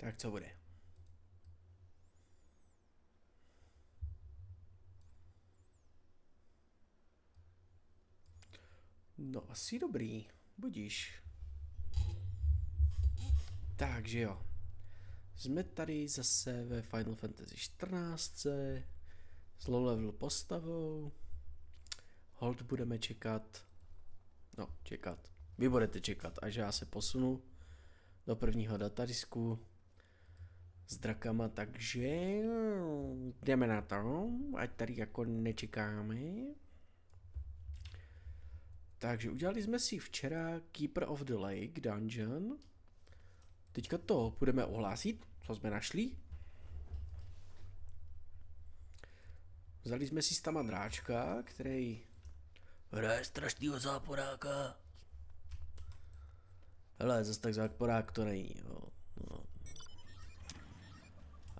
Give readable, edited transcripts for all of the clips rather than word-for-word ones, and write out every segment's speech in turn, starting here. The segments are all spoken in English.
Tak co bude? No asi dobrý, budíš. Takže jo. Jsme tady zase ve Final Fantasy 14. S low level postavou. Hold budeme čekat. No, čekat. Vy budete čekat, až já se posunu do prvního datadisku s drakama, takže jdeme na to, ať tady jako nečekáme. Takže udělali jsme si včera Keeper of the Lake Dungeon. Teďka to půjdeme ohlásit, co jsme našli. Vzali jsme si stama dráčka, který hraje strašnýho záporáka. Hele, zase tak záporák to není, jo. No.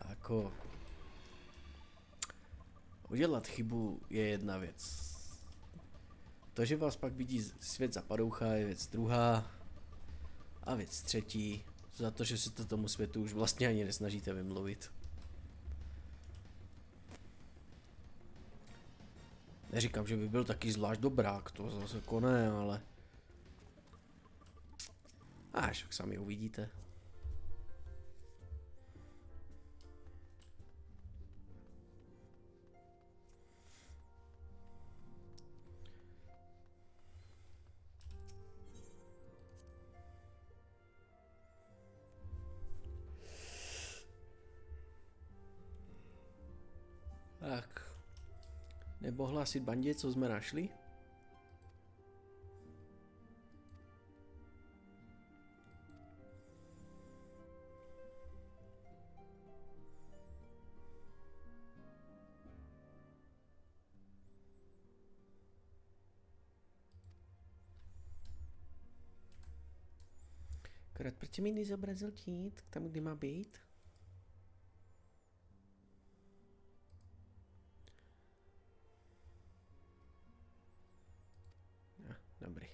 Jako udělat chybu je jedna věc. To, že vás pak vidí svět za padoucha, je věc druhá. A věc třetí, za to, že se to tomu světu už vlastně ani nesnažíte vymluvit. Neříkám, že by byl taky zvlášť dobrák, to zase jako ne, ale až sami uvidíte. Tak. Nebo hlásit bandě, co jsme našli? Akorát proč mi nezobrazil tít tam, kde má být? Dobrý.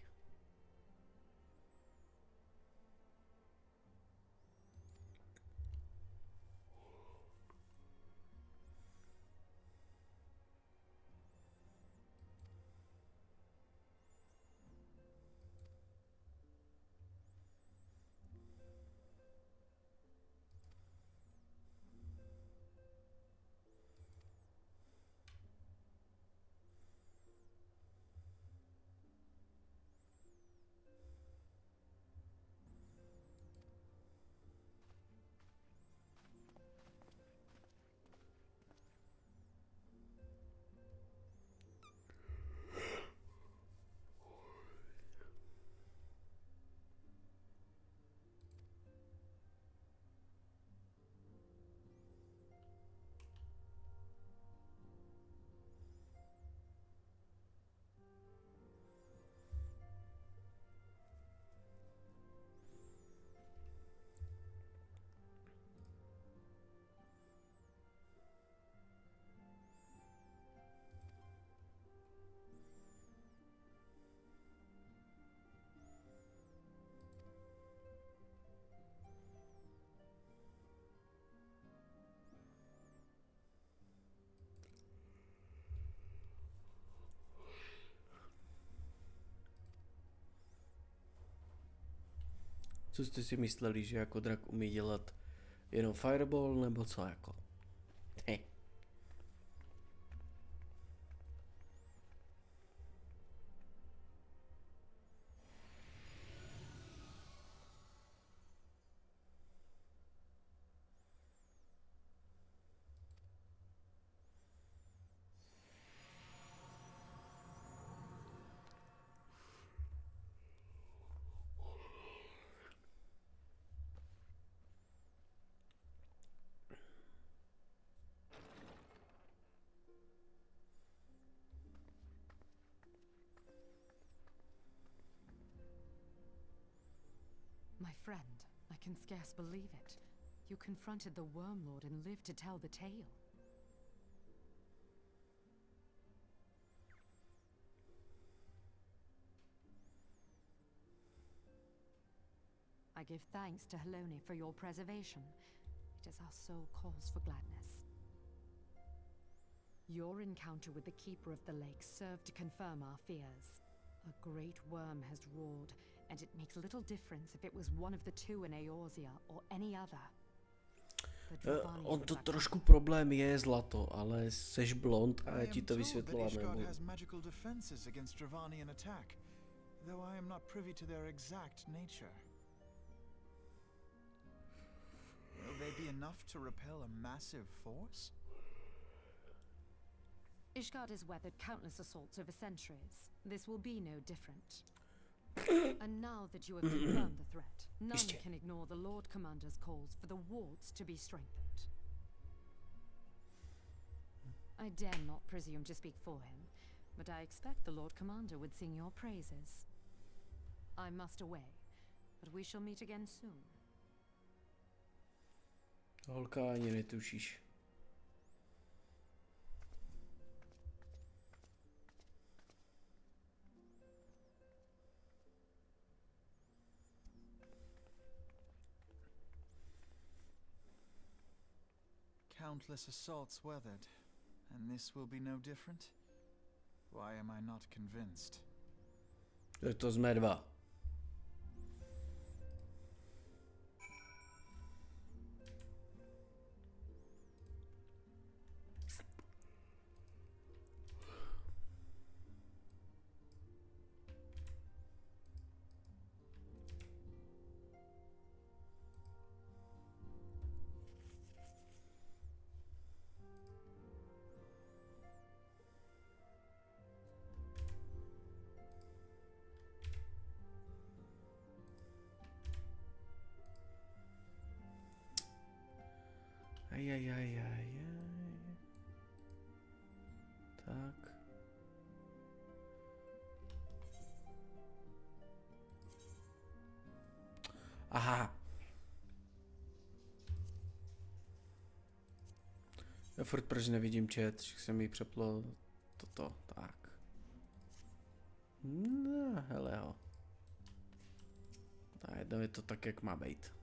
Co jste si mysleli, že jako drak umí dělat jenom fireball, nebo co jako? Hej. My friend, I can scarce believe it. You confronted the Worm Lord and lived to tell the tale. I give thanks to Helone for your preservation. as our soul calls for gladness. Your encounter with the Keeper of the Lake served to confirm our fears. A great worm has roared, and it makes little difference if it was one of the two in Eorzea or any other. On to trošku problém je, Zlato, ale seš blond a já ti to vysvětlovat nebudu. Though I am not privy to their exact nature. Will they be enough to repel a massive force? Ishgard has weathered countless assaults over centuries. This will be no different. And now that you have confirmed the threat, none can ignore the Lord Commander's calls for the wards to be strengthened. I dare not presume to speak for him, but I expect the Lord Commander would sing your praises. I must away, but we shall meet again soon. Holka, ani netušíš. Countless assaults weathered, and this will be no different? Why am I not convinced? To jsme dva. Ajajajajaj. Tak. Aha. Já furt proč nevidím chat, že se mi přeplo toto, tak. No, hele ho. Najednou je to tak, jak má být.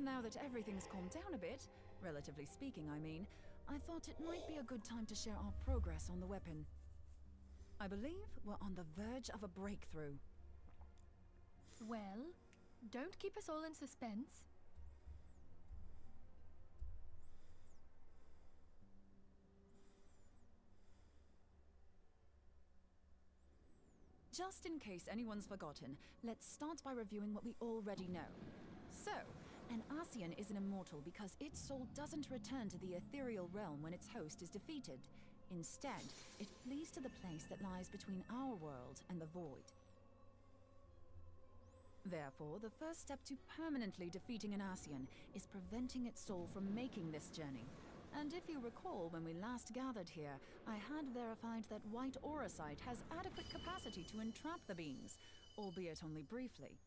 Now that everything's calmed down a bit, relatively speaking, I mean, I thought it might be a good time to share our progress on the weapon. I believe we're on the verge of a breakthrough. Well, don't keep us all in suspense. Just in case anyone's forgotten, let's start by reviewing what we already know. So, an Ascian is an immortal because its soul doesn't return to the ethereal realm when its host is defeated. Instead, it flees to the place that lies between our world and the void. Therefore, the first step to permanently defeating an Ascian is preventing its soul from making this journey. And if you recall, when we last gathered here, I had verified that white auracite has adequate capacity to entrap the beings, albeit only briefly.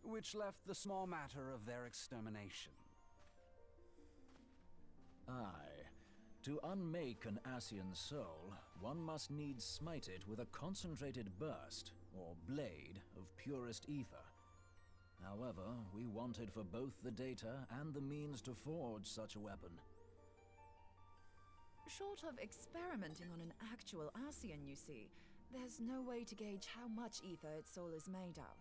Which left the small matter of their extermination. Aye. To unmake an Ascian soul, one must needs smite it with a concentrated burst, or blade of purest ether. However, we wanted for both the data and the means to forge such a weapon. Short of experimenting on an actual Ascian, you see, there's no way to gauge how much ether its soul is made of.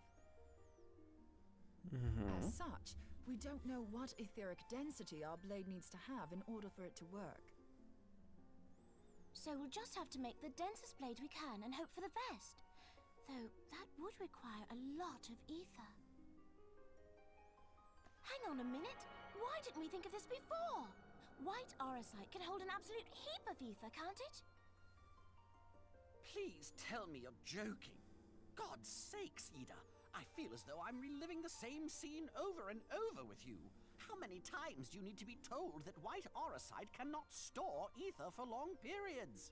As such, we don't know what etheric density our blade needs to have in order for it to work. So we'll just have to make the densest blade we can and hope for the best. Though that would require a lot of ether. Hang on a minute. Why didn't we think of this before? White orosite can hold an absolute heap of ether, can't it? Please tell me you're joking. God's sakes, Ida. I feel as though I'm reliving the same scene over and over with you. How many times do you need to be told that white orosite cannot store ether for long periods?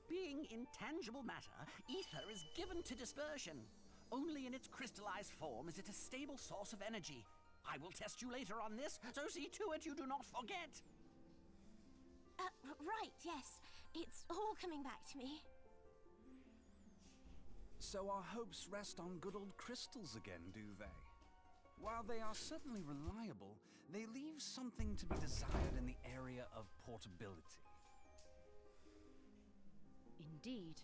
Being intangible matter, ether is given to dispersion. Only in its crystallized form is it a stable source of energy. I will test you later on this, so see to it you do not forget. Right, yes. It's all coming back to me. So our hopes rest on good old crystals again, do they? While they are certainly reliable, they leave something to be desired in the area of portability. Indeed.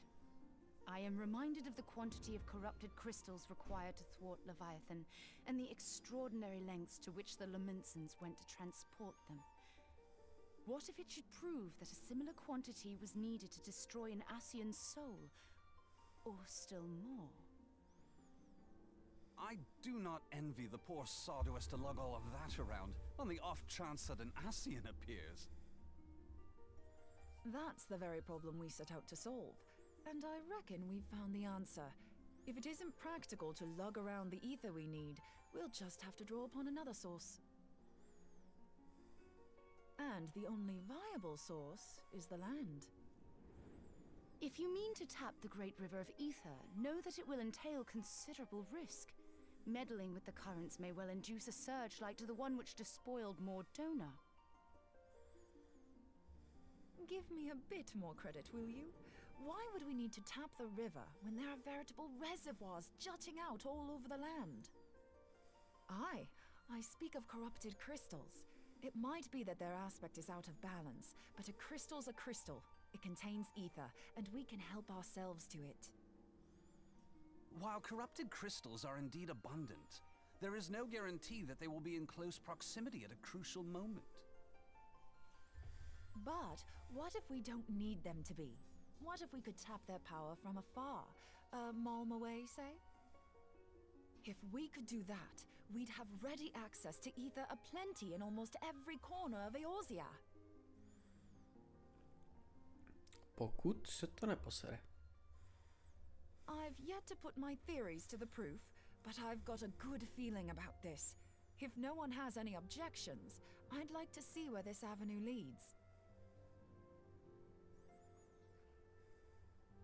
I am reminded of the quantity of corrupted crystals required to thwart Leviathan, and the extraordinary lengths to which the Lamentsons went to transport them. What if it should prove that a similar quantity was needed to destroy an Ascian's soul? Or still more? I do not envy the poor sod who has to lug all of that around, on the off chance that an Ascian appears. That's the very problem we set out to solve. And I reckon we've found the answer. If it isn't practical to lug around the ether we need, we'll just have to draw upon another source. And the only viable source is the land. If you mean to tap the Great River of Ether, know that it will entail considerable risk. Meddling with the currents may well induce a surge like to the one which despoiled Mordona. Give me a bit more credit, will you? Why would we need to tap the river when there are veritable reservoirs jutting out all over the land? Aye, I speak of corrupted crystals. It might be that their aspect is out of balance, but a crystal's a crystal. It contains ether, and we can help ourselves to it. While corrupted crystals are indeed abundant, there is no guarantee that they will be in close proximity at a crucial moment. But what if we don't need them to be? What if we could tap their power from afar? A malm away, say? If we could do that, we'd have ready access to ether aplenty in almost every corner of Eorzea. Pokud se to neposere. I've yet to put my theories to the proof, but I've got a good feeling about this. If no one has any objections, I'd like to see where this avenue leads.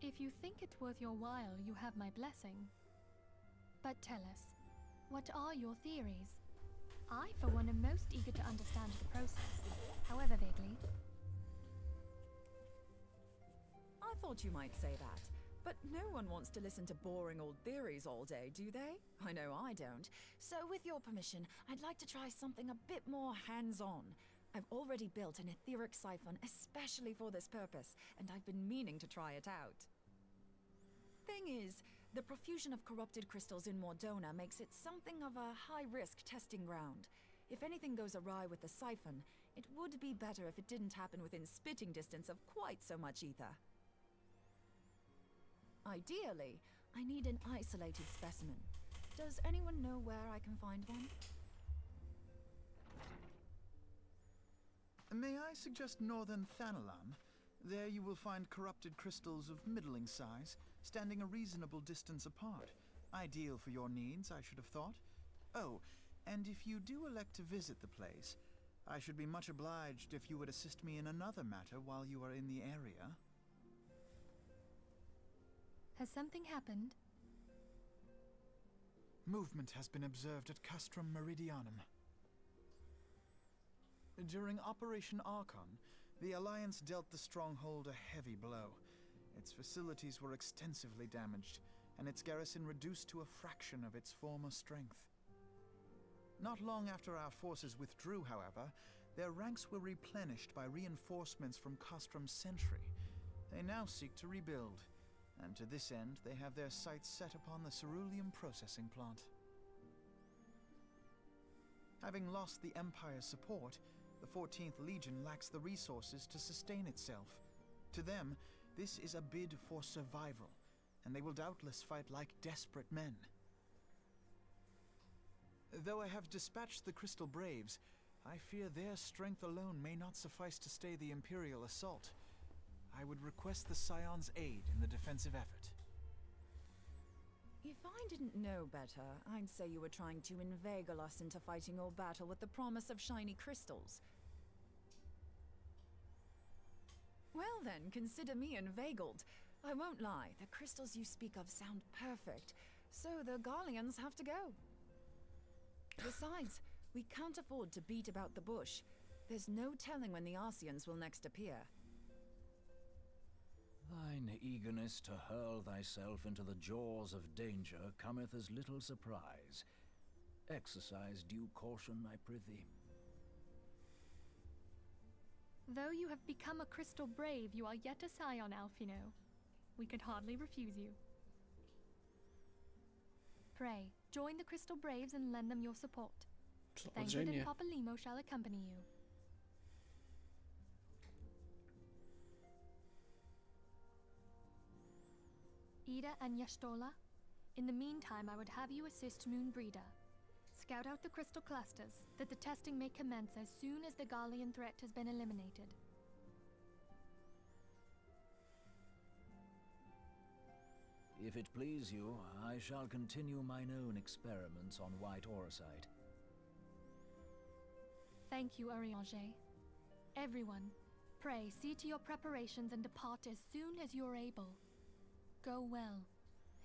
If you think it's worth your while, you have my blessing. But tell us, what are your theories? I, for one, am most eager to understand the process, however vaguely. I thought you might say that, but no one wants to listen to boring old theories all day, do they? I know I don't. So with your permission, I'd like to try something a bit more hands-on. I've already built an etheric siphon especially for this purpose, and I've been meaning to try it out. Thing is, the profusion of corrupted crystals in Mordona makes it something of a high-risk testing ground. If anything goes awry with the siphon, it would be better if it didn't happen within spitting distance of quite so much ether. Ideally, I need an isolated specimen. Does anyone know where I can find one? May I suggest northern Thanalam? There you will find corrupted crystals of middling size, standing a reasonable distance apart. Ideal for your needs, I should have thought. Oh, and if you do elect to visit the place, I should be much obliged if you would assist me in another matter while you are in the area. Has something happened? Movement has been observed at Castrum Meridianum. During Operation Archon, the Alliance dealt the stronghold a heavy blow. Its facilities were extensively damaged, and its garrison reduced to a fraction of its former strength. Not long after our forces withdrew, however, their ranks were replenished by reinforcements from Kostrom's sentry. They now seek to rebuild, and to this end they have their sights set upon the ceruleum processing plant. Having lost the Empire's support, the 14th Legion lacks the resources to sustain itself. To them, this is a bid for survival, and they will doubtless fight like desperate men. Though I have dispatched the Crystal Braves, I fear their strength alone may not suffice to stay the Imperial assault. I would request the Scion's aid in the defensive effort. If I didn't know better, I'd say you were trying to inveigle us into fighting your battle with the promise of shiny crystals. Well then, consider me inveigled. I won't lie, the crystals you speak of sound perfect, so the Garleans have to go. Besides, we can't afford to beat about the bush. There's no telling when the Arsians will next appear. Thine eagerness to hurl thyself into the jaws of danger cometh as little surprise. Exercise due caution, I prithee. Though you have become a crystal brave, you are yet a scion, Alphino. We could hardly refuse you. Pray, join the Crystal Braves and lend them your support. Thancred and Papa Limo shall accompany you. Ida and Yashtola, in the meantime I would have you assist Moonbreeder. Scout out the crystal clusters, that the testing may commence as soon as the Garlean threat has been eliminated. If it please you, I shall continue mine own experiments on white orosite. Thank you, Urianger. Everyone, pray see to your preparations and depart as soon as you're able. Go well,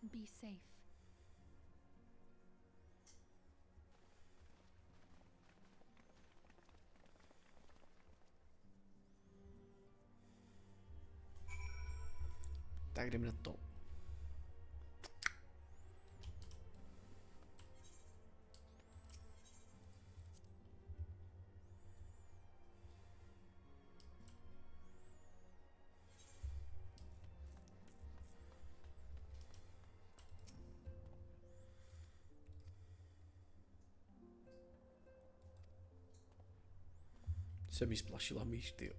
and be safe. Tak jdeme na to. Se mi splašila myš, tyjo.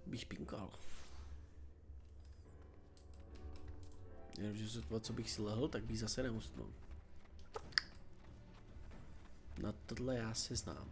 Bych pinkal. Jenomže sotva, co bych si lehl, tak bych zase neusnul. Na tohle já se znám.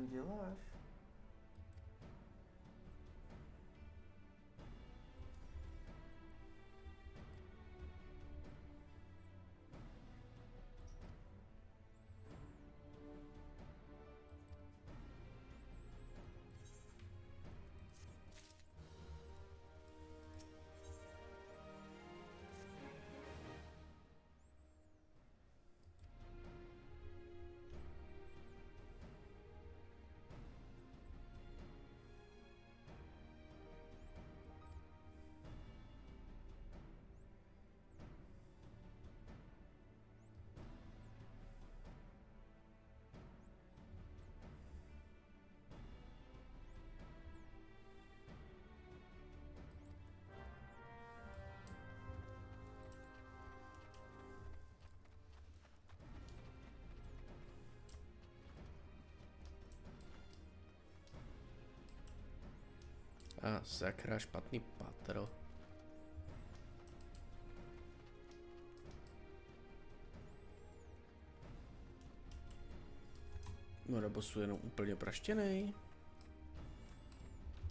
tam děláš? A sakra, špatný patro. No nebo jsou jenom úplně praštěnej.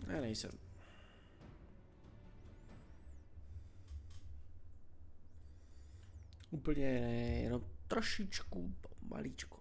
Já nejsem. Úplně ne, jenom trošičku, malíčko.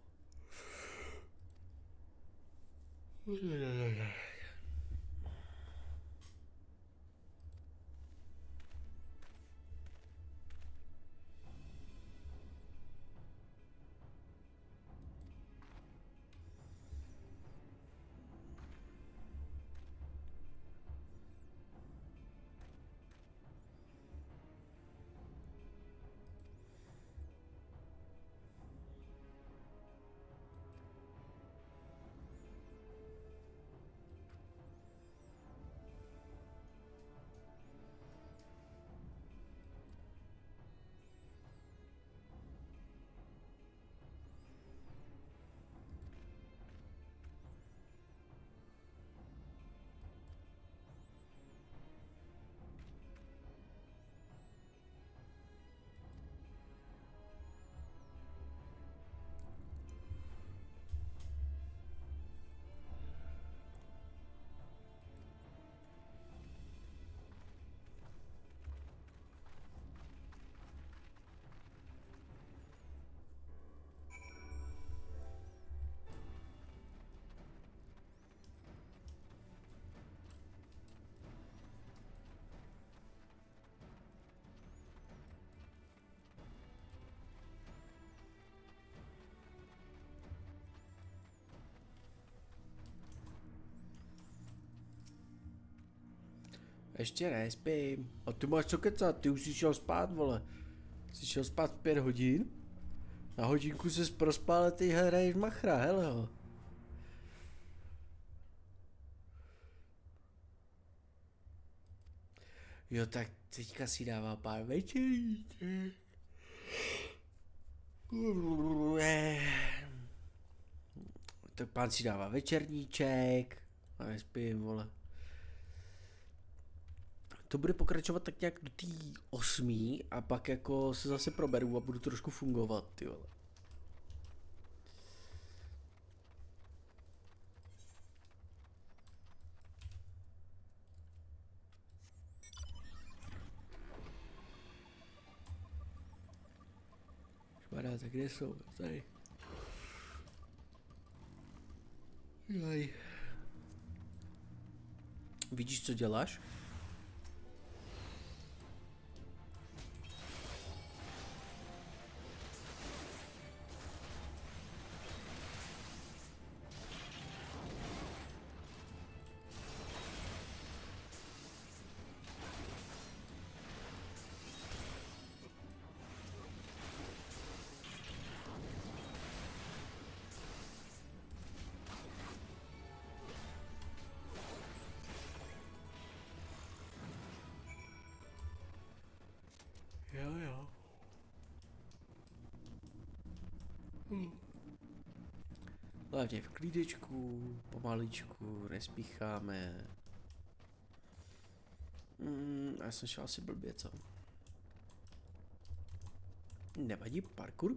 Ještě nespím. A ty máš co kecat, ty už jsi šel spát, vole. Jsi šel spát 5 hodin? Na hodinku ses prospál, ty hraješ machra, hele ho. Jo, tak teďka si dává pár večeríček. Tak pán si dává večerníček. A nespím, vole. To bude pokračovat tak nějak do té 8. a pak jako se zase proberu a budu trošku fungovat, ty vole. Špadáte, kde jsou? Tady. Jaj. Vidíš, co děláš? Jo. Hlavně v klídečku, pomaličku, nespícháme. Já jsem šel asi blbě, co? Nevadí parkour?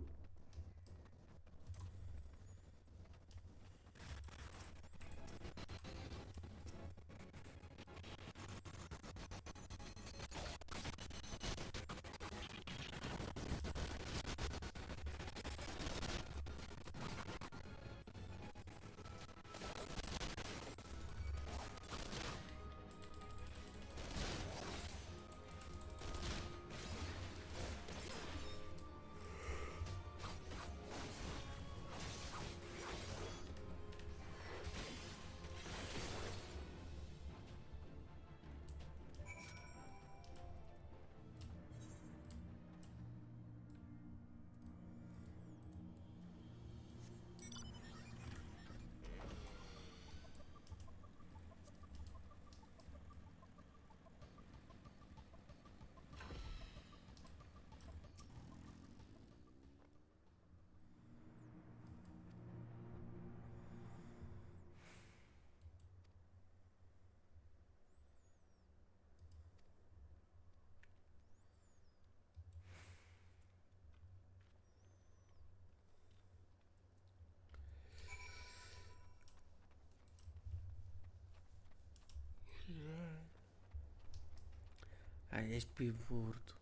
A nespí furt.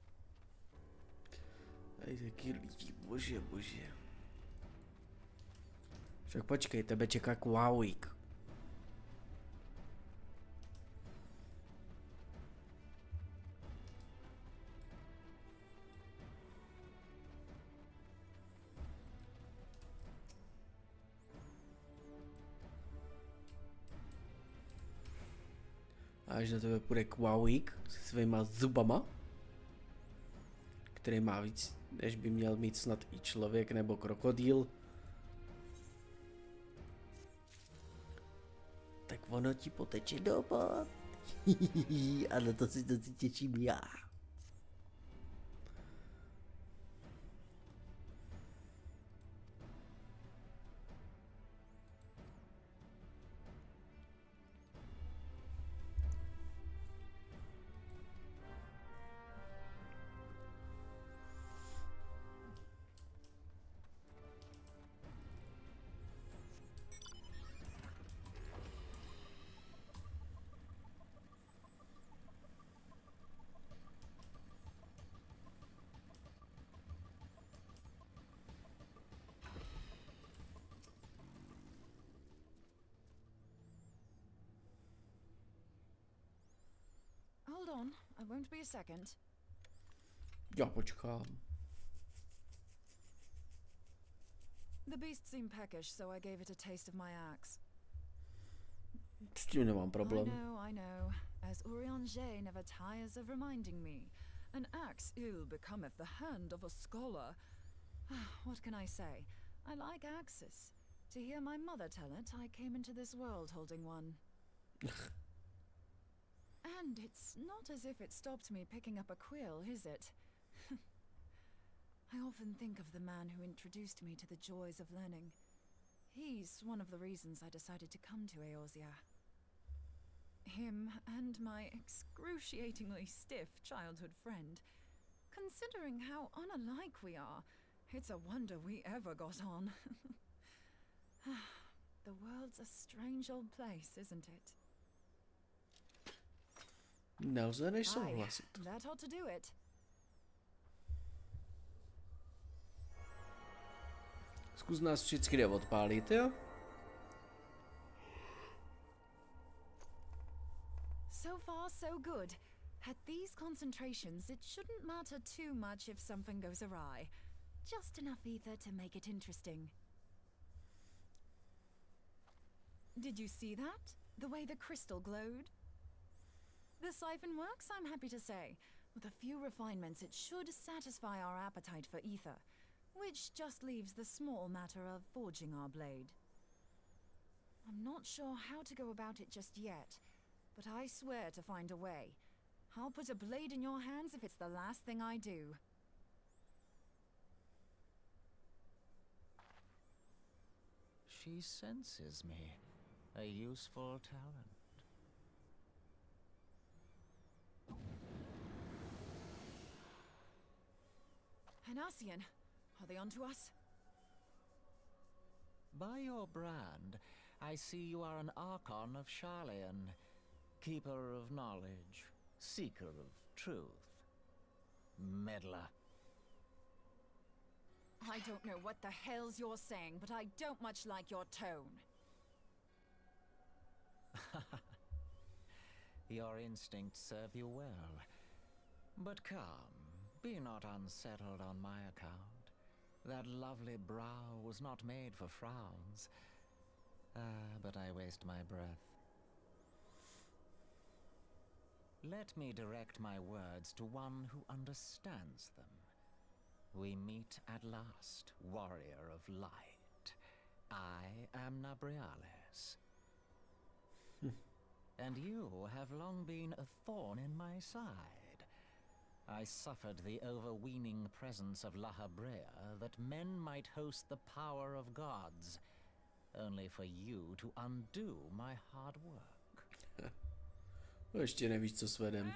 Tady taky lidi, bože, bože. Však počkej, tebe čeká kvávík. A až na tebe půjde kvávík se svýma zubama, který má víc, než by měl mít snad i člověk nebo krokodýl, tak ono ti poteče do bod. A na to si těším já. Hold on, I won't be a second. Já počkám. The beast seemed peckish, so I gave it a taste of my axe. S tím nemám problém. I know. As Urianger never tires of reminding me. An axe ill becometh the hand of a scholar. What can I say? I like axes. To hear my mother tell it, I came into this world holding one. And it's not as if it stopped me picking up a quill, is it? I often think of the man who introduced me to the joys of learning. He's one of the reasons I decided to come to Eorzea. Him and my excruciatingly stiff childhood friend. Considering how unalike we are, it's a wonder we ever got on. The world's a strange old place, isn't it? Nelze než souhlasit. That ought to do it. Zkus nás všichni jde odpálit, jo? So far, so good. At these concentrations, it shouldn't matter too much if something goes awry. Just enough ether to make it interesting. Did you see that? The way the crystal glowed? The siphon works, I'm happy to say. With a few refinements, it should satisfy our appetite for ether, which just leaves the small matter of forging our blade. I'm not sure how to go about it just yet, but I swear to find a way. I'll put a blade in your hands if it's the last thing I do. She senses me, a useful talent. An Ascian, are they onto us? By your brand, I see you are an Archon of Sharlayan, keeper of knowledge, seeker of truth. Meddler. I don't know what the hell's you're saying, but I don't much like your tone. Your instincts serve you well. But come, be not unsettled on my account. That lovely brow was not made for frowns. But I waste my breath. Let me direct my words to one who understands them. We meet at last, warrior of light. I am Nabriales. And you have long been a thorn in my side. I suffered the overweening presence of La Habrea that men might host the power of gods, only for you to undo my hard work. Ještě nevíš, co s vedem.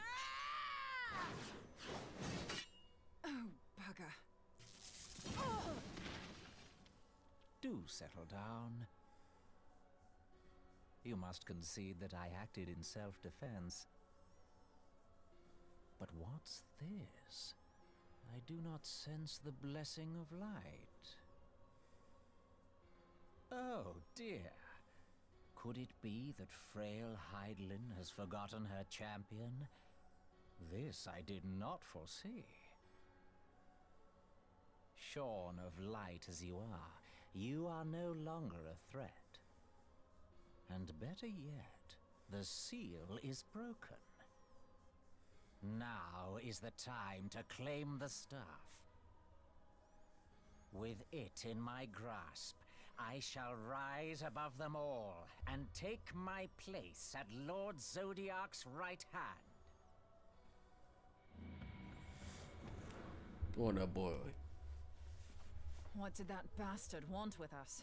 Oh, bugger. Do settle down. You must concede that I acted in self-defense. But why? What's this? I do not sense the blessing of light. Oh dear. Could it be that frail Hydaelyn has forgotten her champion? This I did not foresee. Shorn of light as you are no longer a threat. And better yet, the seal is broken. Now is the time to claim the staff. With it in my grasp, I shall rise above them all and take my place at Lord Zodiac's right hand. Oh no, boy. What did that bastard want with us?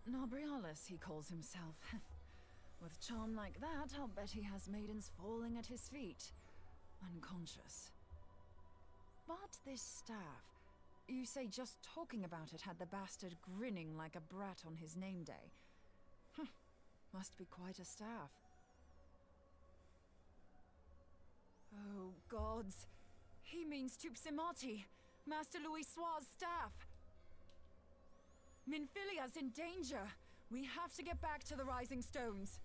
Nobrialis, he calls himself. With charm like that, I'll bet he has maidens falling at his feet, unconscious. But this staff, you say just talking about it had the bastard grinning like a brat on his name day. Must be quite a staff. Oh, gods. He means Tupsimati, Master Louis Soir's staff. Minfilia's in danger. We have to get back to the Rising Stones.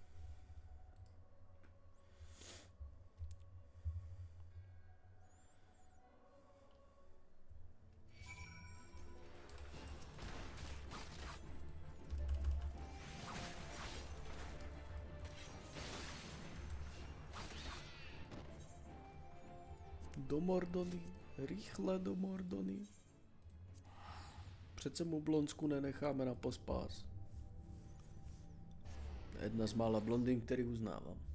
Do Mordony, rychle do Mordony. Přece mu Blonsku nenecháme na pospás. Jedna z mála blondýn, který uznávám.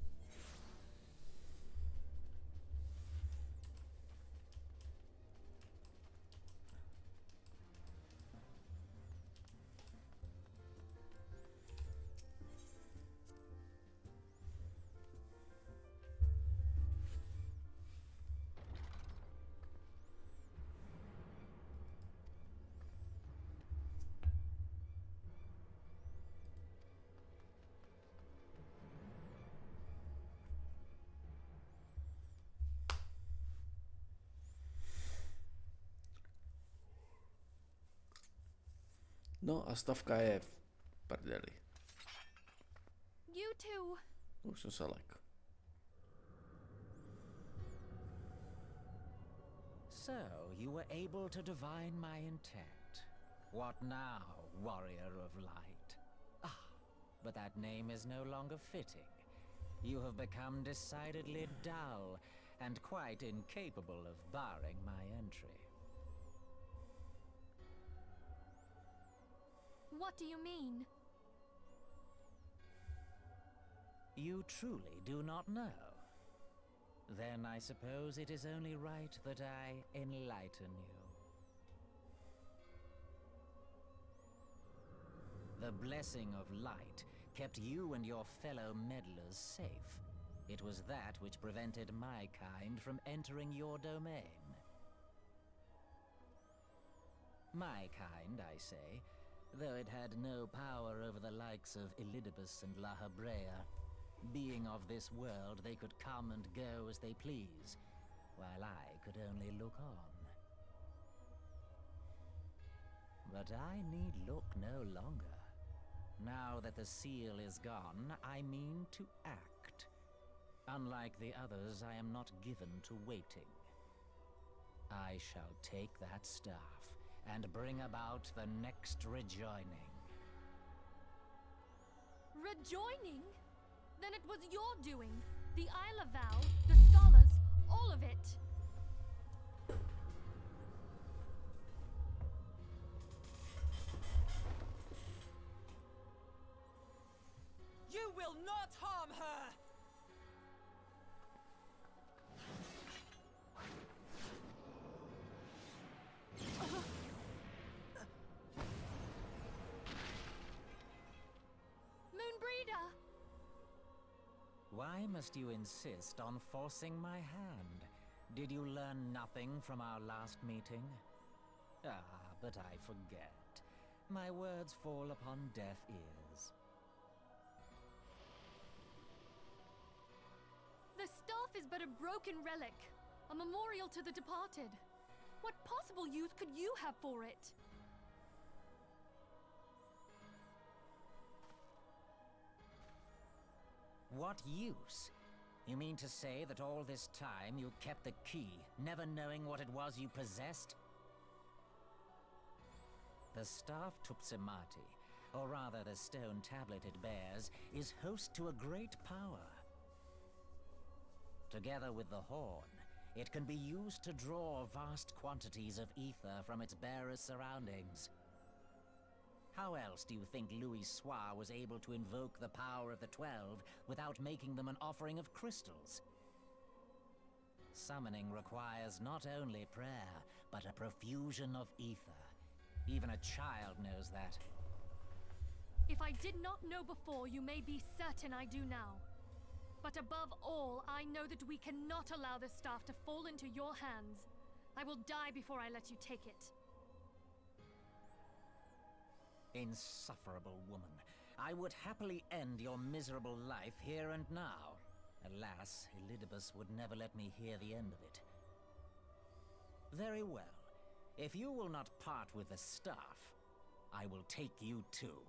No a stavka je v prdeli. You two. Už jsem se lek. So, you were able to divine my intent. What now, warrior of light? Ah, but that name is no longer fitting. You have become decidedly dull and quite incapable of barring my entry. What do you mean? You truly do not know? Then I suppose it is only right that I enlighten you. The blessing of light kept you and your fellow meddlers safe. It was that which prevented my kind from entering your domain. My kind, I say, though it had no power over the likes of Elidibus and La Habrea. Being of this world, they could come and go as they please, while I could only look on. But I need look no longer. Now that the seal is gone, I mean to act. Unlike the others, I am not given to waiting. I shall take that staff and bring about the next rejoining. Rejoining? Then it was your doing. The Isle of Val, the scholars, all of it. You will not harm her! Moonbreeder! Why must you insist on forcing my hand? Did you learn nothing from our last meeting? Ah, but I forget. My words fall upon deaf ears. but a broken relic, a memorial to the departed. What possible use could you have for it? What use? You mean to say that all this time you kept the key, never knowing what it was you possessed? The staff Tupsimati, or rather the stone tablet it bears, is host to a great power. Together with the horn, it can be used to draw vast quantities of ether from its bearer's surroundings. How else do you think Louis Soir was able to invoke the power of the 12 without making them an offering of crystals? Summoning requires not only prayer, but a profusion of ether. Even a child knows that. If I did not know before, you may be certain I do now. But above all, I know that we cannot allow this staff to fall into your hands. I will die before I let you take it. Insufferable woman. I would happily end your miserable life here and now. Alas, Elidibus would never let me hear the end of it. Very well. If you will not part with the staff, I will take you too.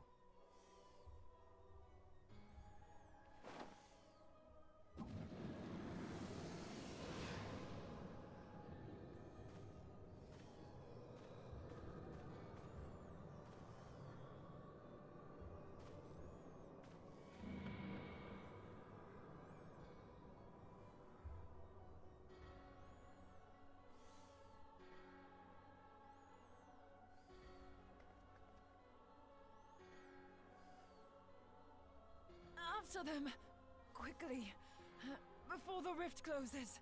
After them! Quickly! Before the rift closes!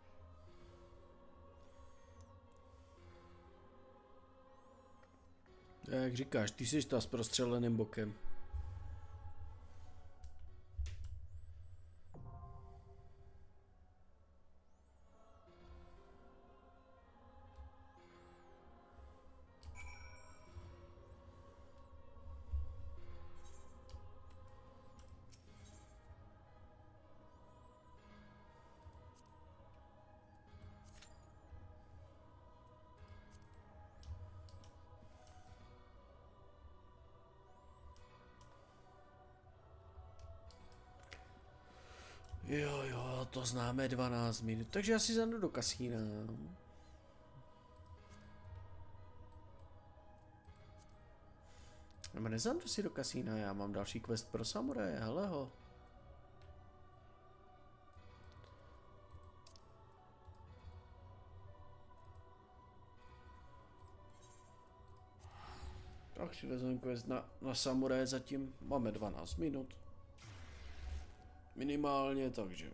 Jak říkáš, ty jsi ta s prostřeleným bokem. Jo, to známe 12 minut, takže já si zajdu do kasína. Nebo nezajdu si do kasína, já mám další quest pro samuraje, hele ho. Tak si vezmeme quest na samuraje zatím, máme 12 minut. Minimálně, takže...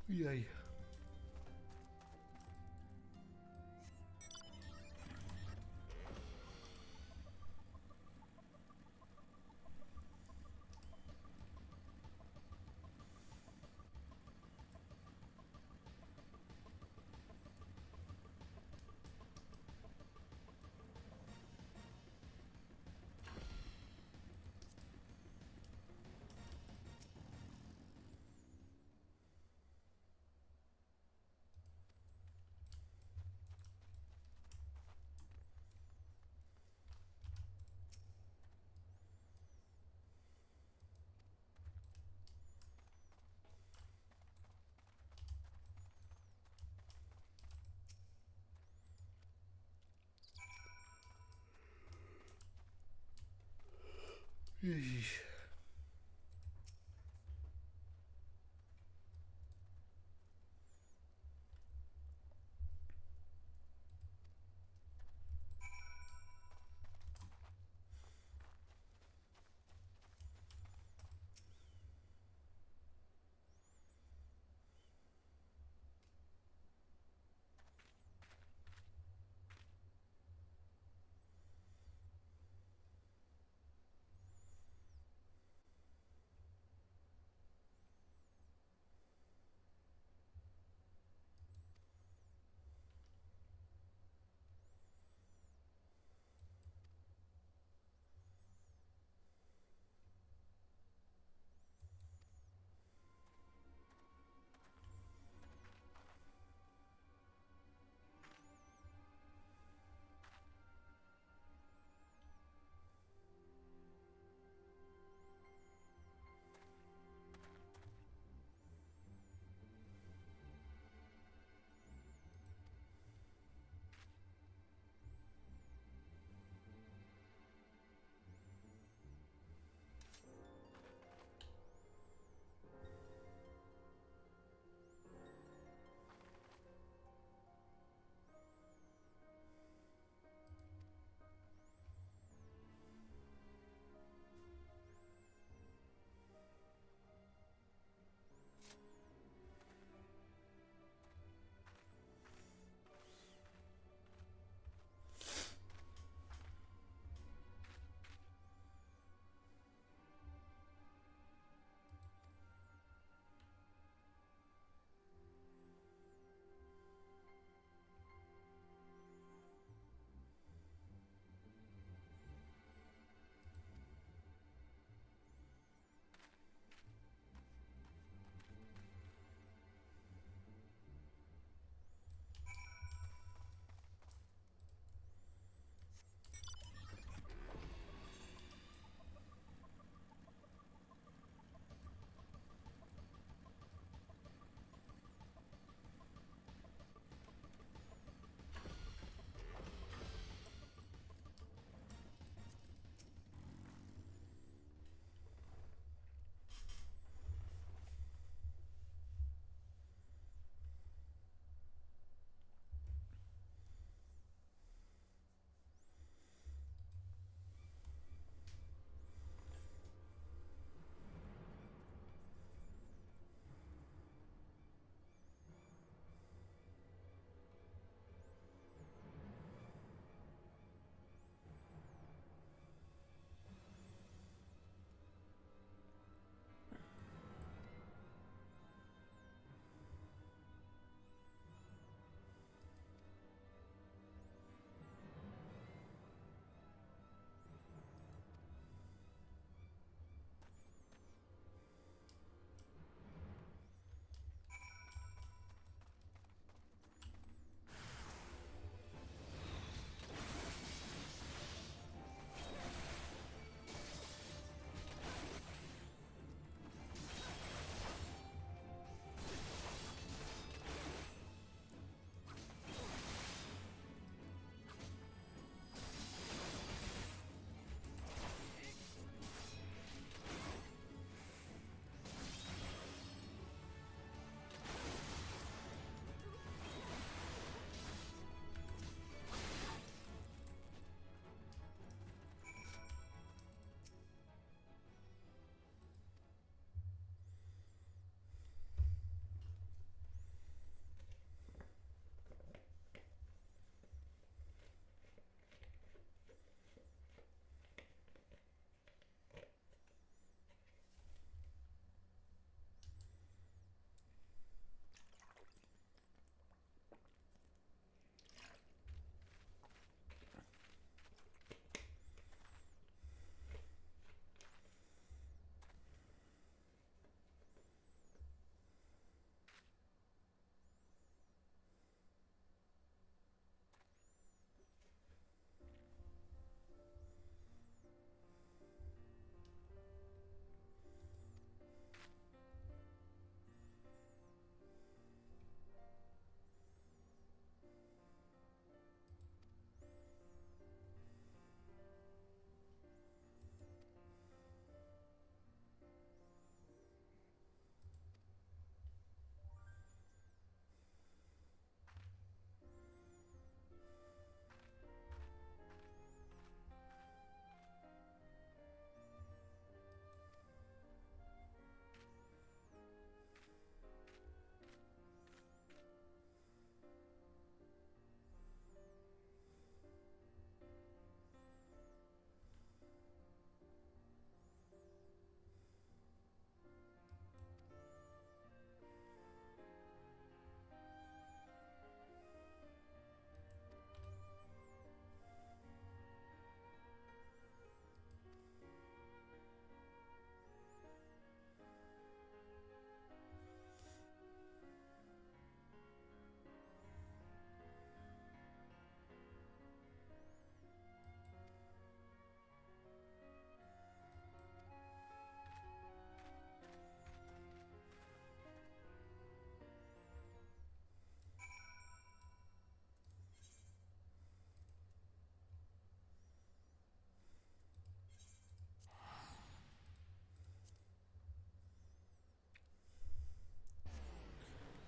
Jej.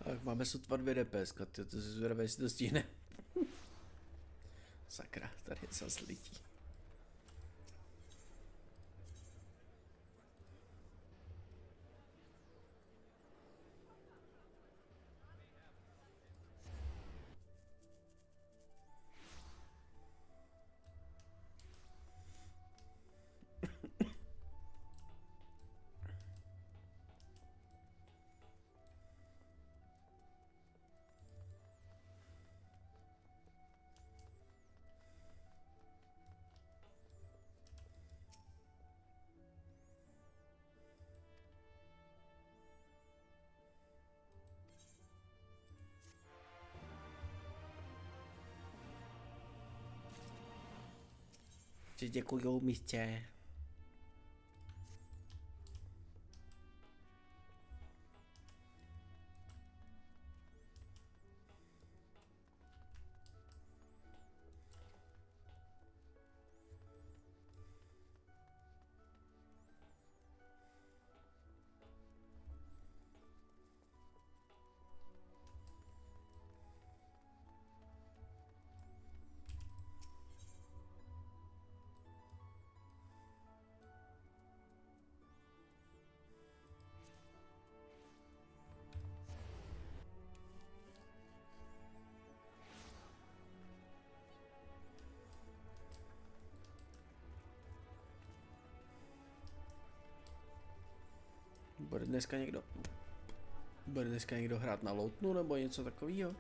Tak máme sotva 2 DPS, to si zvědavé, jestli to stihne. Sakra, tady je zase lidí. Děkujou mistě. Bude dneska někdo hrát na loutnu nebo něco takového?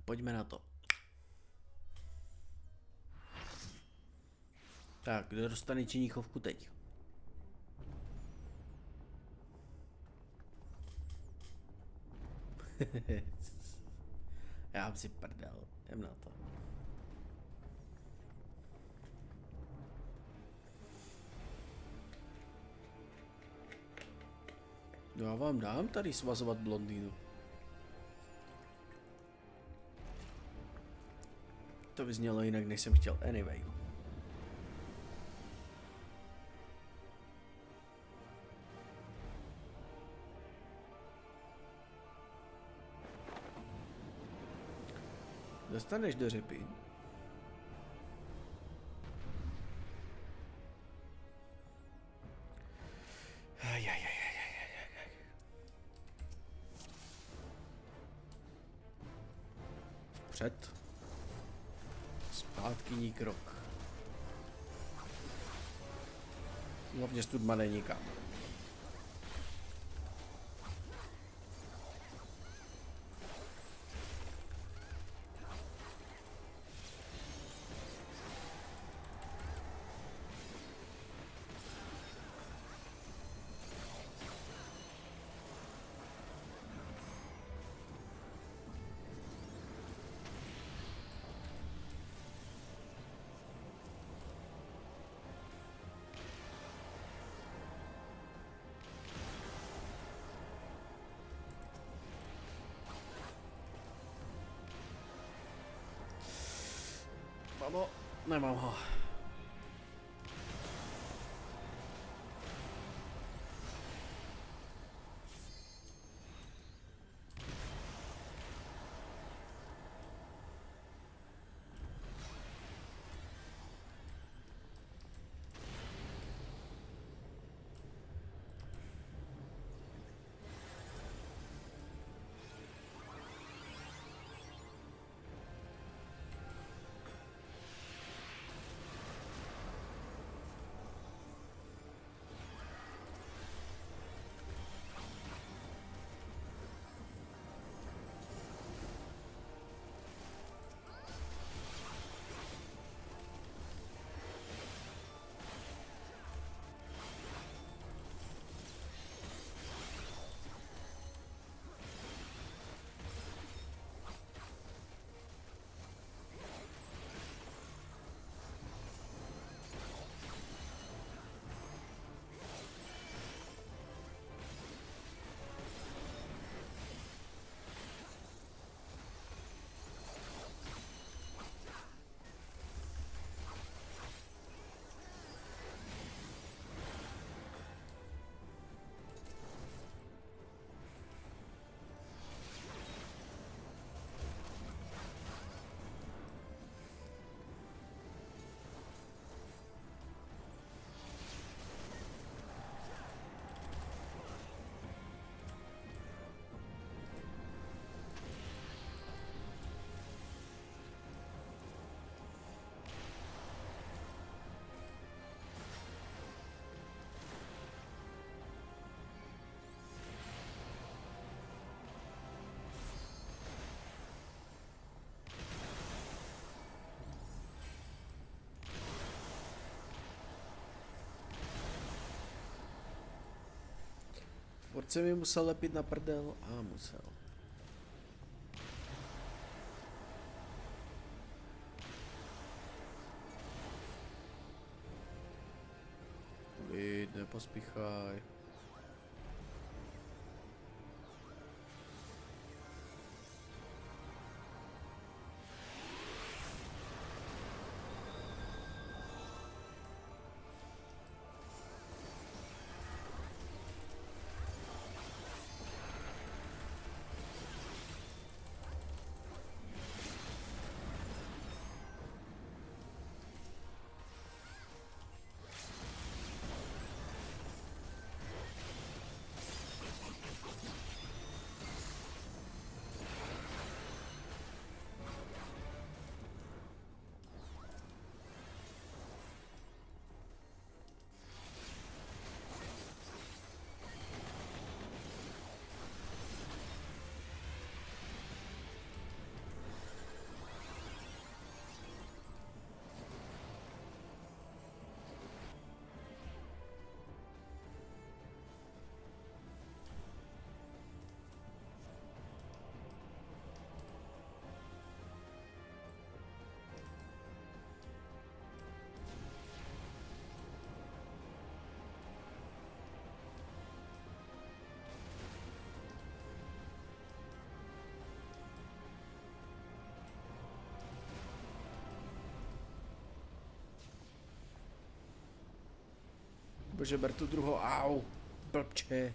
Pojďme na to. Tak, kdo dostane činíchovku teď? Já si prdel, jdem na to. Já vám dám tady svazovat blondýnu. To vyznělo jinak, než jsem chtěl. Anyway. Dostaneš do řepy. Vpřed. Zpátky krok. Hlavně studma není nikam. No, nemám ho. Furt se mi musel lepit na prdel a musel. Klid, nepospíchaj. Bože, ber tu druhou, au, blbče.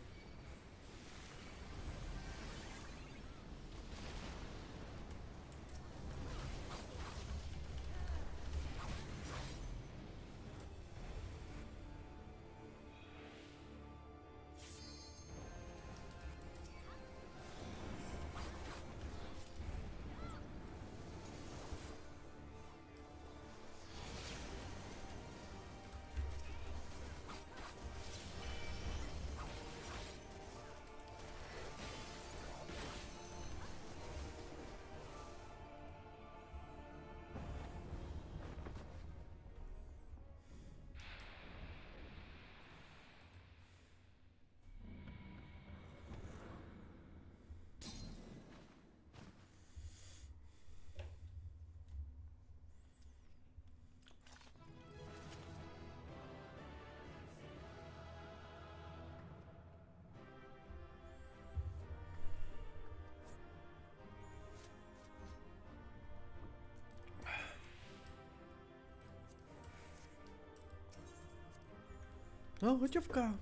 No, hoďovka.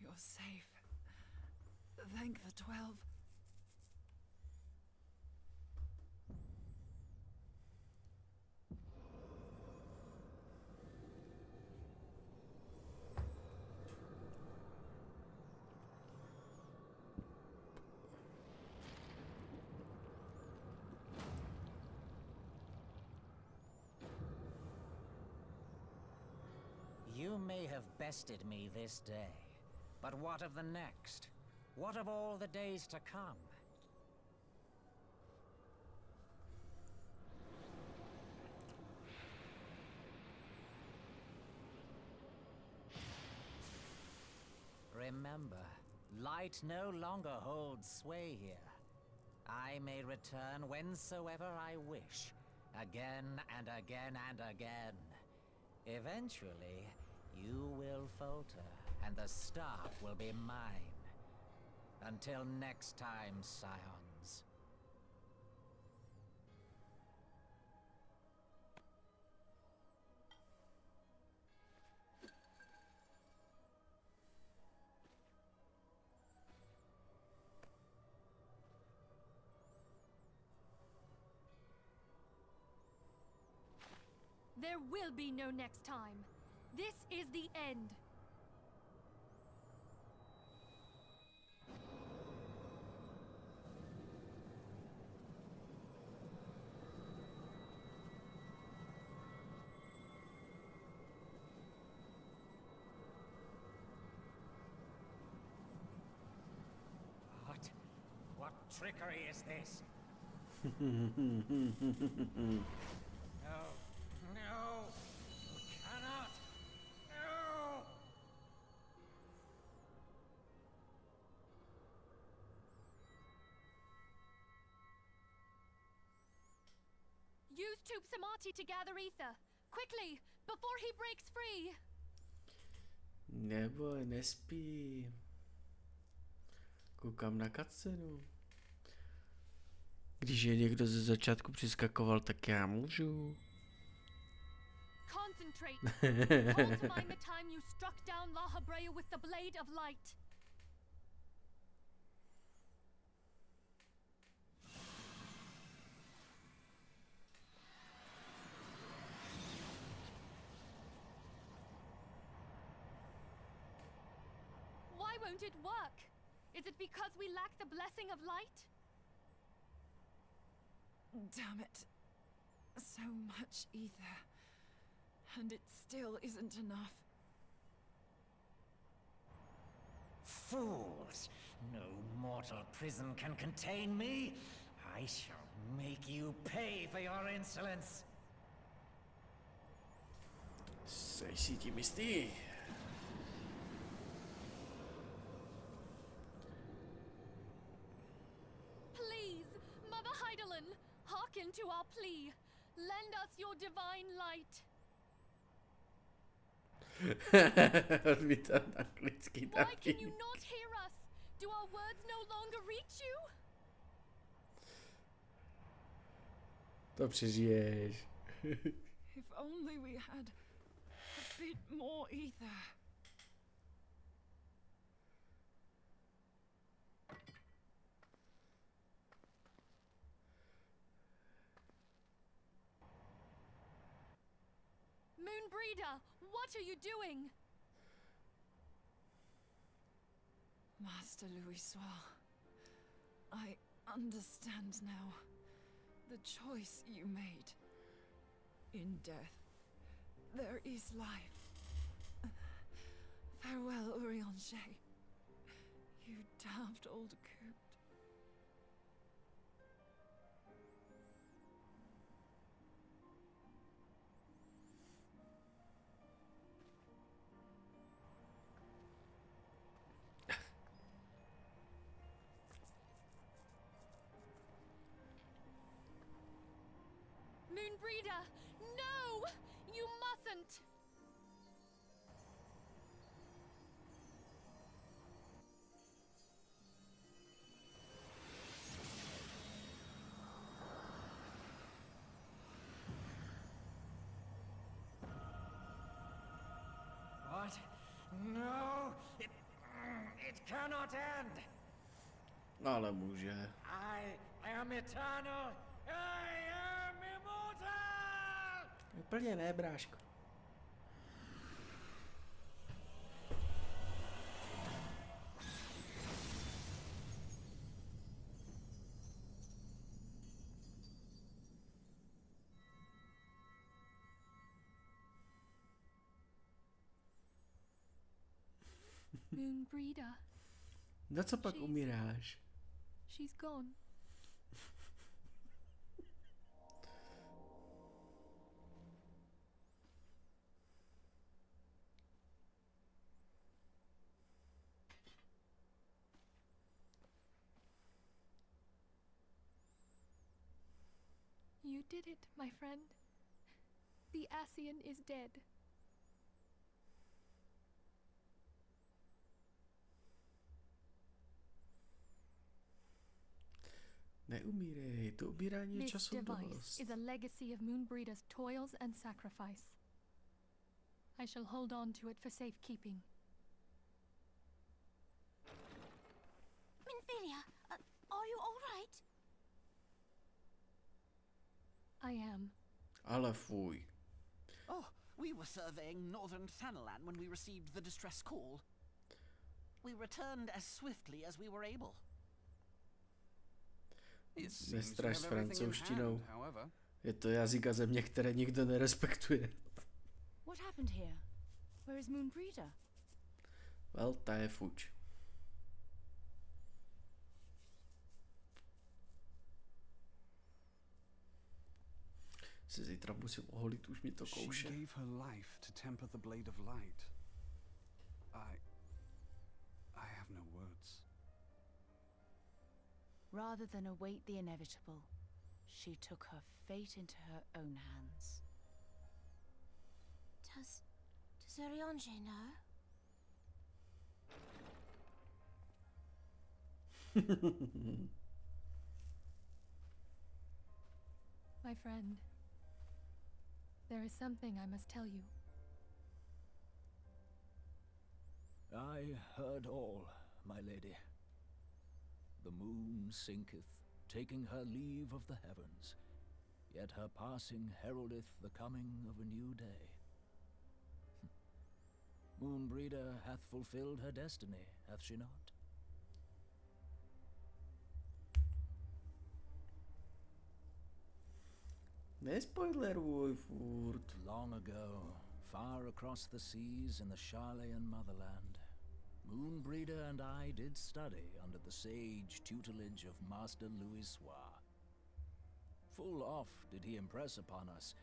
You're safe. Thank the 12. You may have bested me this day, but what of the next? What of all the days to come? Remember, light no longer holds sway here. I may return whensoever I wish, again and again and again. Eventually, you will falter, and the staff will be mine. Until next time, scions. There will be no next time. This is the end. What trickery is this? No, no, you cannot. No! Use Tube Samati to gather ether. Quickly, before he breaks free. Nebo nespí. Koukám na cutscenu. Když je někdo ze začátku přiskakoval, tak já můžu. Concentrate. Call to mind the time you struck down La Brea with the blade of light. Why won't it work? Is it because we lack the blessing of light? Damn it. So much ether. And it still isn't enough. Fools! No mortal prison can contain me. I shall make you pay for your insolence. Seš si tím jistý? Please, Mother Heidelin, hearken to our plea. Lend us your divine light. Odmítám anglický Why can taky. you not hear us? Do our words no longer reach you? To přežiješ. If only we had a bit more ether. Moonbreeder, what are you doing? Master Louis Soir, I understand now the choice you made. In death, there is life. Farewell, Urianger. You daft old coot. Moonbreeder, no! You mustn't! No, it cannot end. Ale může. I am eternal. I am immortal. Úplně ne, bráško. Moonbreeder. Na co pak umíráš? She's gone. You did it, my friend. The Ascian is dead. Neumírej, to ubírání je This času device dost. is a legacy of Moonbreeder's toils and sacrifice. I shall hold on to it for safekeeping. Minfilia, are you all right? I am. Ale fuj. Oh, we were surveying northern Thanalan when we received the distress call. We returned as swiftly as we were able. Nestraš s francouzštinou. Je to jazyk a země, které nikdo nerespektuje. What happened here? Where is Moonbreeder? Well, ta je fuč. Se zítra musím oholit, už mi to kouše. She gave her life to temper the blade of light. I have no words. Rather than await the inevitable, she took her fate into her own hands. Does Ariange know? My friend, there is something I must tell you. I heard all, my lady. The moon sinketh, taking her leave of the heavens, yet her passing heraldeth the coming of a new day. Moonbreeder hath fulfilled her destiny, hath she not? Nespoileruj furt. Long ago, far across the seas in the Charlayan motherland, Moonbreeder and I did study under the sage tutelage of Master Louis Soir. Full oft did he impress upon us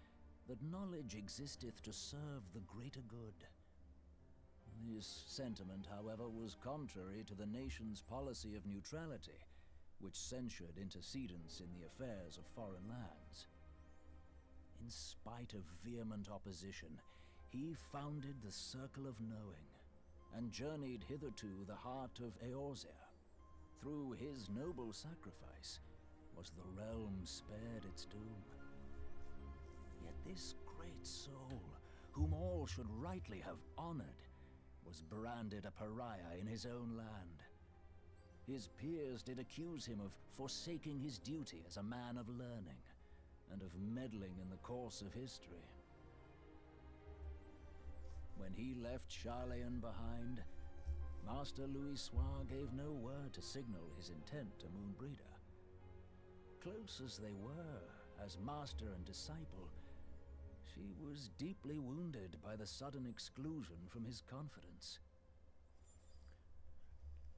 that knowledge existeth to serve the greater good. This sentiment, however, was contrary to the nation's policy of neutrality, which censured intercedence in the affairs of foreign lands. In spite of vehement opposition, he founded the Circle of Knowing, and journeyed hitherto the heart of Eorzea. Through his noble sacrifice was the realm spared its doom. Yet this great soul, whom all should rightly have honored, was branded a pariah in his own land. His peers did accuse him of forsaking his duty as a man of learning, and of meddling in the course of history. When he left Charlayan behind, Master Louis Soir gave no word to signal his intent to Moonbreeder. Close as they were, as master and disciple, she was deeply wounded by the sudden exclusion from his confidence.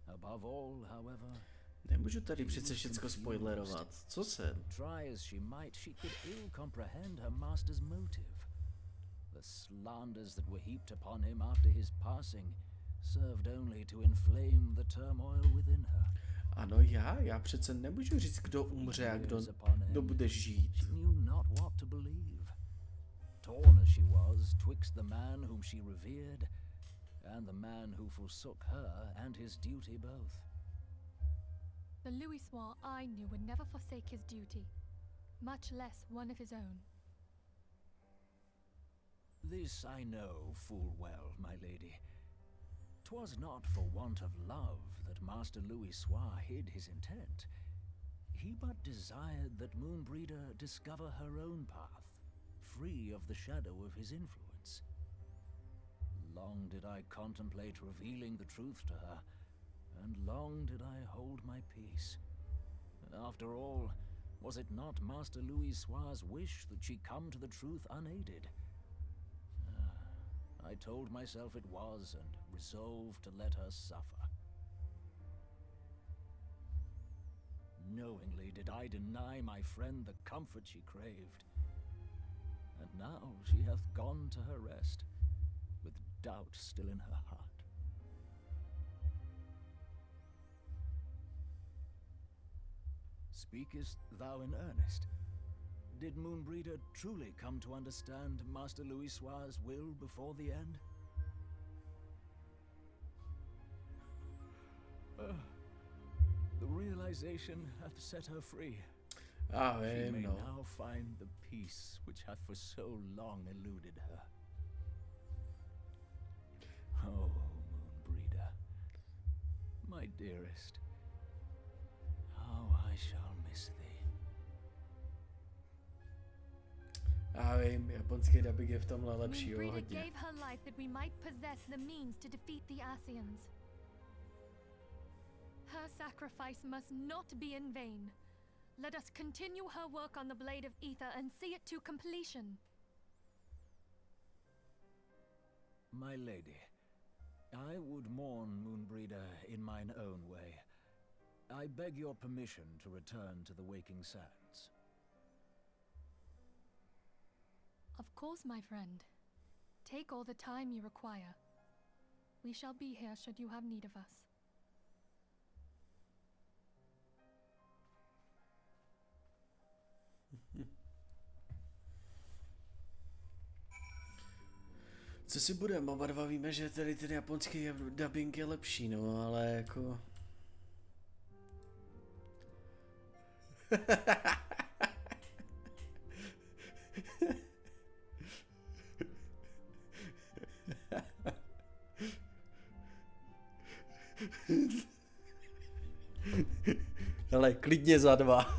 Above all, however, nemůžu tady přece všecko spoilerovat. Co jsem? Try as she might, she could ill comprehend her master's motive. The slanders that were heaped upon him after his passing served only to inflame the turmoil within her. Ano, já přece nemůžu říct, kdo umře a kdo bude žít. She knew not what to believe. Torn as she was twixt the man whom she revered and the man who forsook her and his duty both. The Louis Soir I knew would never forsake his duty, much less one of his own. This I know full well, my lady. 'Twas not for want of love that Master Louis Soir hid his intent. He but desired that Moonbreeder discover her own path, free of the shadow of his influence. Long did I contemplate revealing the truth to her, and long did I hold my peace. After all, was it not Master Louis Soir's wish that she come to the truth unaided? I told myself it was, and resolved to let her suffer. Knowingly did I deny my friend the comfort she craved. And now she hath gone to her rest, with doubt still in her heart. Speakest thou in earnest? Did Moonbreeder truly come to understand Master Louis Soir's will before the end? The realization hath set her free. She may now find the peace which hath for so long eluded her. Oh, Moonbreeder, my dearest, how I shall miss thee. Já vím, japonský dubbing je v tomhle lepší, jo, Moonbreeder hodně. gave her life that we might possess the means to defeat the Asians. Her sacrifice must not be in vain. Let us continue her work on the Blade of Ether and see it to completion. My lady, I would mourn Moonbreeder in mine own way. I beg your permission to return to the Waking Sands. Of course, my friend. Take all the time you require. We shall be here should you have need of us. Co si budeme, oba dva víme, že tady ten japonský dubbing je lepší, no, ale jako... Ale klidně za 2.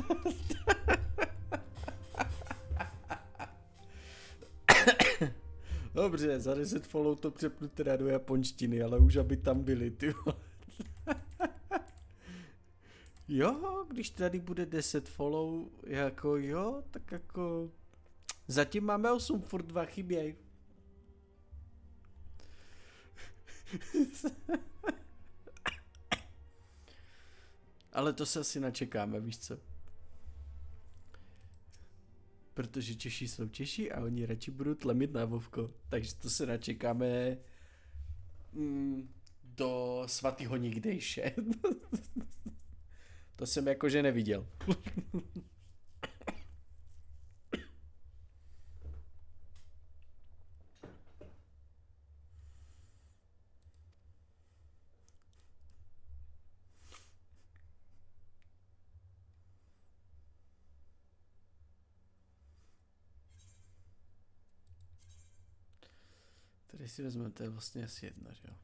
Dobře, za 10 follow to přepnu teda do japonštiny, ale už aby tam byli, ty vole. Jo, když tady bude 10 follow, jako jo, tak jako... Zatím máme 8, furt 2 chyběj. Ale to se asi načekáme, víš co? Protože Češi jsou Češi a oni radši budou tlemit na Vovko. Takže to se načekáme do svatýho nikdejše. To jsem jakože neviděl. Tady si vezmeme, to je vlastně asi jedna, že jo?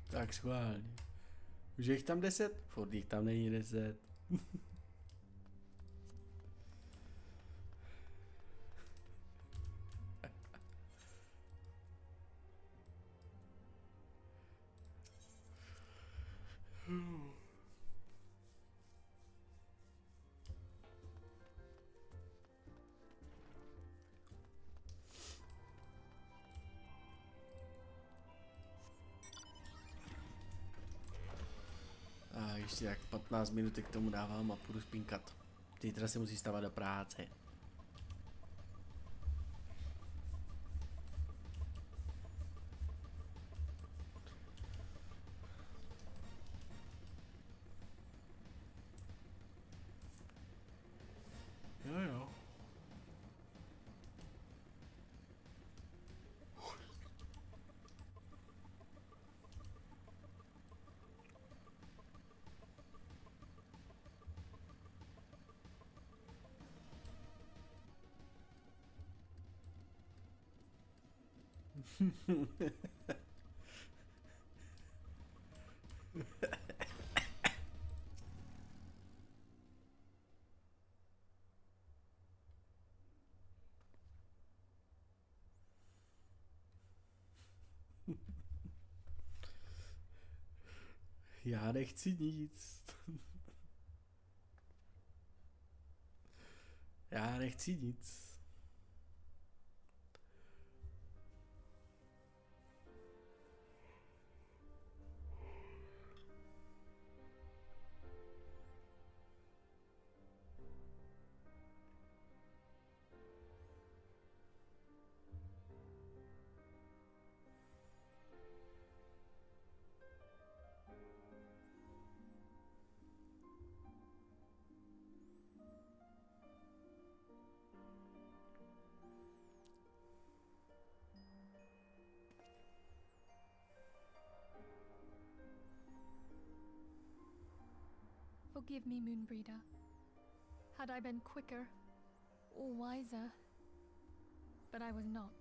Tak schválně. Už je jich tam 10? Furt jich tam není 10. Ještě tak 15 minut k tomu dávám a půjdu spinkat. Zítra se musí stávat do práce. Jo. Já nechci nic. Já nechci nic. Forgive me, Moonbreeder. Had I been quicker or wiser, but I was not,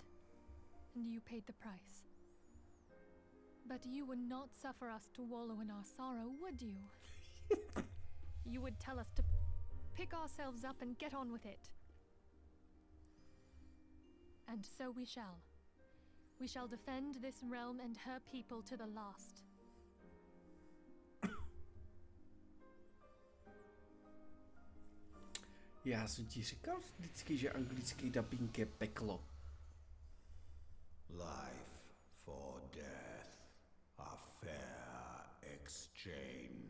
and you paid the price. But you would not suffer us to wallow in our sorrow, would you? You would tell us to pick ourselves up and get on with it. And so we shall. We shall defend this realm and her people to the last. Já jsem ti říkal vždycky, že anglický dubbing je peklo. Life for death, a fair exchange.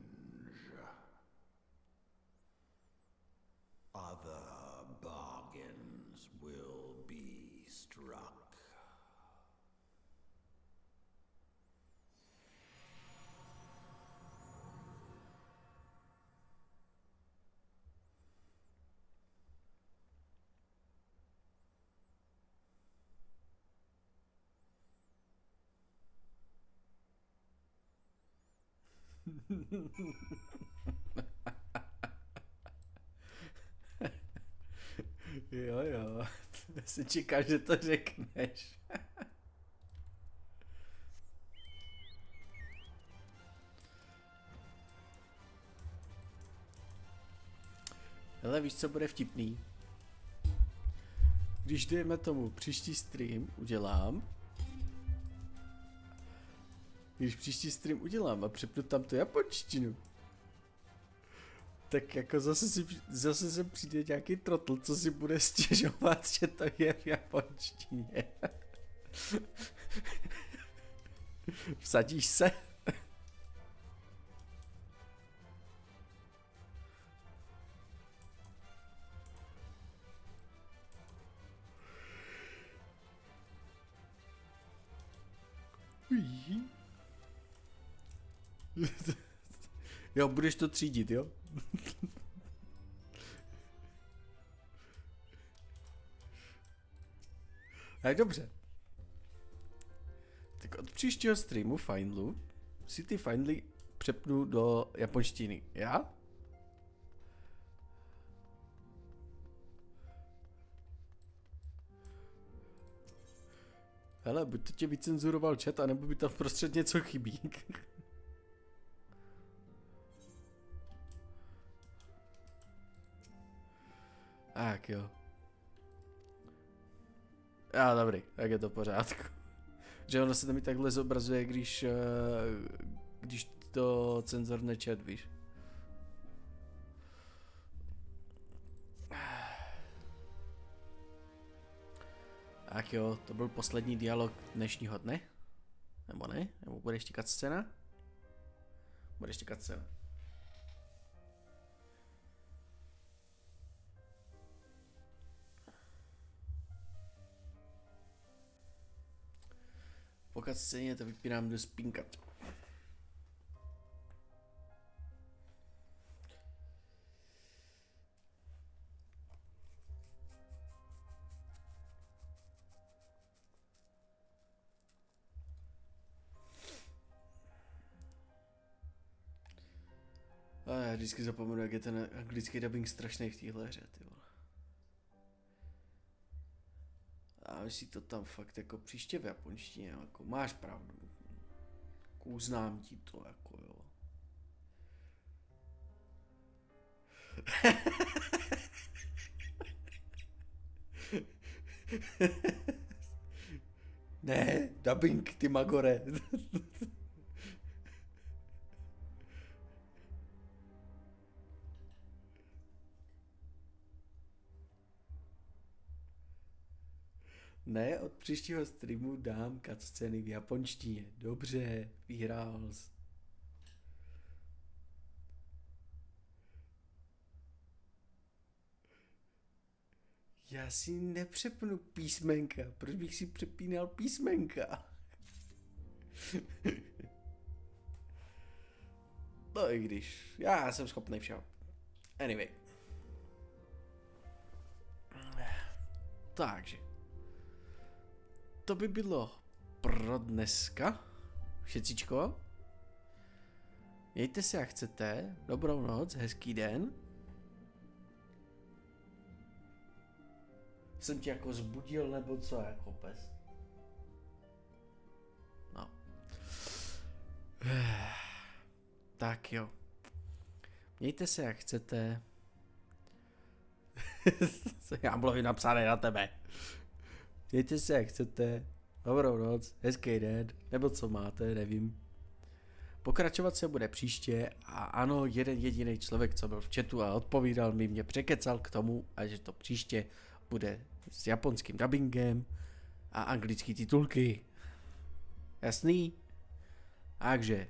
Other bargains will be struck. Jo, si čekal, že to řekneš. Hele, víš, co bude vtipný? Když dejme tomu příští stream udělám, a přepnu tam tu japonštinu, tak jako zase se přijde nějaký trotl, co si bude stěžovat, že to je v japonštině. Vsadíš se? Jo, budeš to třídit, jo? Tak dobře. Tak od příštího streamu Finelu si ty Finely přepnu do japonštiny, já? Hele, buď to tě vycenzuroval chat, anebo by tam vprostřed něco chybí. Tak jo. Já dobrý, tak je to v pořádku. Že ono se tam i takhle zobrazuje, když to cenzor nečet, víš. Tak jo, to byl poslední dialog dnešního dne. Nebo ne? Nebo bude ještě cutscéna? Bude ještě cutscéna. Pokud scéně to vypínám do spinkat. A já vždycky zapomenu, jak je ten anglický dubbing strašný v téhle hře, ty vole. A myslí to tam fakt jako příště v japonštině, jako máš pravdu. Jako uznám ti to, jako jo. Ne, dubbing, ty magore. Ne, od příštího streamu dám cutscény v japonštině. Dobře, vyhrál jsi. Já si nepřepnu písmenka. Proč bych si přepínal písmenka? No i když. Já jsem schopný všeho. Anyway. Takže. To by bylo pro dneska. Všecičko. Mějte se jak chcete. Dobrou noc, hezký den. Jsem tě jako zbudil nebo co, jako pes? No. Tak jo. Mějte se jak chcete. Já mluvím napsané na tebe. Mějte se jak chcete. Dobrou noc, hezký den, nebo co máte, nevím. Pokračovat se bude příště a ano, jeden jediný člověk, co byl v chatu a odpovídal mi, mě překecal k tomu, a že to příště bude s japonským dubbingem a anglický titulky. Jasný? Takže